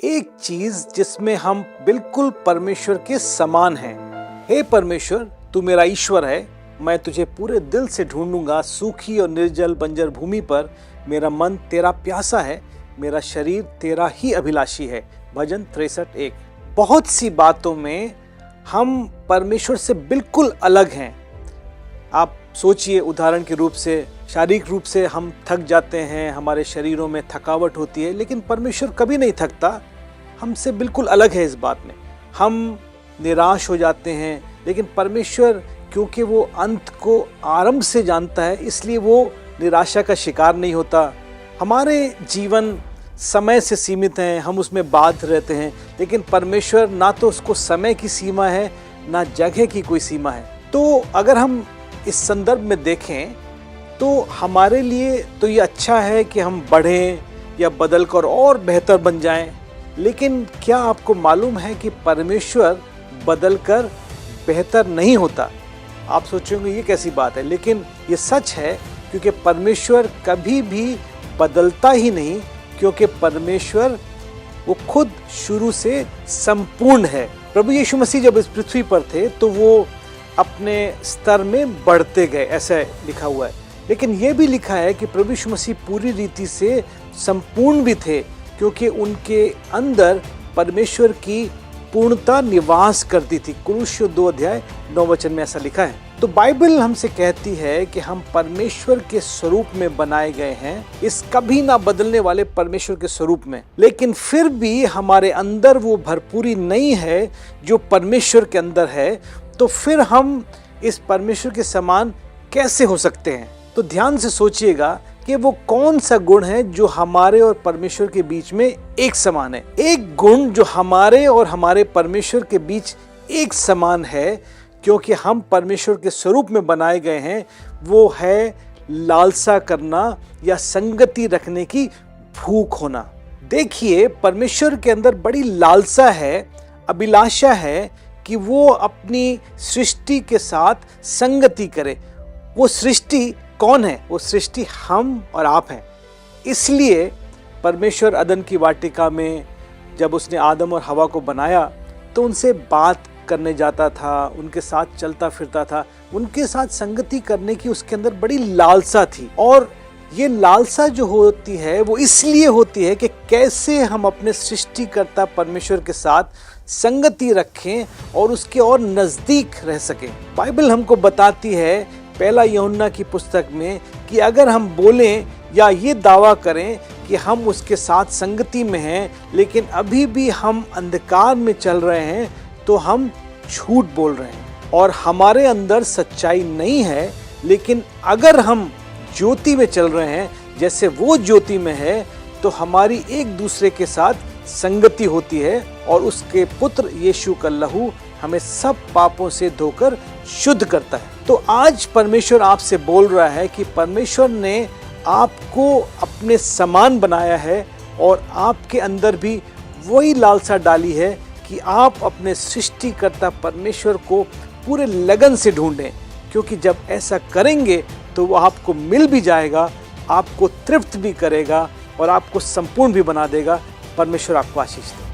एक चीज जिसमें हम बिल्कुल परमेश्वर के समान हैं। हे परमेश्वर, तू मेरा ईश्वर है, मैं तुझे पूरे दिल से ढूंढूंगा। सूखी और निर्जल बंजर भूमि पर मेरा मन तेरा प्यासा है, मेरा शरीर तेरा ही अभिलाषी है। भजन 63:1। बहुत सी बातों में हम परमेश्वर से बिल्कुल अलग हैं। आप सोचिए, उदाहरण के रूप से शारीरिक रूप से हम थक जाते हैं, हमारे शरीरों में थकावट होती है, लेकिन परमेश्वर कभी नहीं थकता। हमसे बिल्कुल अलग है इस बात में। हम निराश हो जाते हैं, लेकिन परमेश्वर क्योंकि वो अंत को आरंभ से जानता है, इसलिए वो निराशा का शिकार नहीं होता। हमारे जीवन समय से सीमित हैं, हम उसमें बाध रहते हैं, लेकिन परमेश्वर ना तो उसको समय की सीमा है, ना जगह की कोई सीमा है। तो अगर हम इस संदर्भ में देखें तो हमारे लिए तो ये अच्छा है कि हम बढ़ें या बदल कर और बेहतर बन जाएं, लेकिन क्या आपको मालूम है कि परमेश्वर बदल कर बेहतर नहीं होता? आप सोचेंगे ये कैसी बात है, लेकिन ये सच है, क्योंकि परमेश्वर कभी भी बदलता ही नहीं, क्योंकि परमेश्वर वो खुद शुरू से संपूर्ण है। प्रभु यीशु मसीह जब इस पृथ्वी पर थे तो वो अपने स्तर में बढ़ते गए, ऐसा लिखा हुआ है। लेकिन यह भी लिखा है कि प्रभु यीशु मसीह पूरी रीति से संपूर्ण भी थे, क्योंकि उनके अंदर परमेश्वर की पूर्णता निवास करती थी। कुलुस्सियों 2:9 में ऐसा लिखा है। तो बाइबल हमसे कहती है कि हम परमेश्वर के स्वरूप में बनाए गए हैं, इस कभी ना बदलने वाले परमेश्वर के स्वरूप में। लेकिन फिर भी हमारे अंदर वो भरपूरी नहीं है जो परमेश्वर के अंदर है। तो फिर हम इस परमेश्वर के समान कैसे हो सकते हैं? तो ध्यान से सोचिएगा कि वो कौन सा गुण है जो हमारे और परमेश्वर के बीच में एक समान है। एक गुण जो हमारे और हमारे परमेश्वर के बीच एक समान है, क्योंकि हम परमेश्वर के स्वरूप में बनाए गए हैं, वो है लालसा करना या संगति रखने की भूख होना। देखिए, परमेश्वर के अंदर बड़ी लालसा है, अभिलाषा है कि वो अपनी सृष्टि के साथ संगति करे। वो सृष्टि कौन है? वो सृष्टि हम और आप हैं। इसलिए परमेश्वर अदन की वाटिका में जब उसने आदम और हवा को बनाया तो उनसे बात करने जाता था, उनके साथ चलता फिरता था, उनके साथ संगति करने की उसके अंदर बड़ी लालसा थी। और ये लालसा जो होती है वो इसलिए होती है कि कैसे हम अपने सृष्टिकर्ता परमेश्वर के साथ संगति रखें और उसके और नजदीक रह सकें। बाइबल हमको बताती है पहला यूहन्ना की पुस्तक में कि अगर हम बोलें या ये दावा करें कि हम उसके साथ संगति में हैं, लेकिन अभी भी हम अंधकार में चल रहे हैं, तो हम झूठ बोल रहे हैं और हमारे अंदर सच्चाई नहीं है। लेकिन अगर हम ज्योति में चल रहे हैं जैसे वो ज्योति में है, तो हमारी एक दूसरे के साथ संगति होती है और उसके पुत्र यीशु का लहू हमें सब पापों से धोकर शुद्ध करता है। तो आज परमेश्वर आपसे बोल रहा है कि परमेश्वर ने आपको अपने समान बनाया है और आपके अंदर भी वही लालसा डाली है कि आप अपने सृष्टिकर्ता परमेश्वर को पूरे लगन से ढूंढें, क्योंकि जब ऐसा करेंगे तो वो आपको मिल भी जाएगा, आपको तृप्त भी करेगा और आपको संपूर्ण भी बना देगा। परमेश्वर आपको आशीष दे।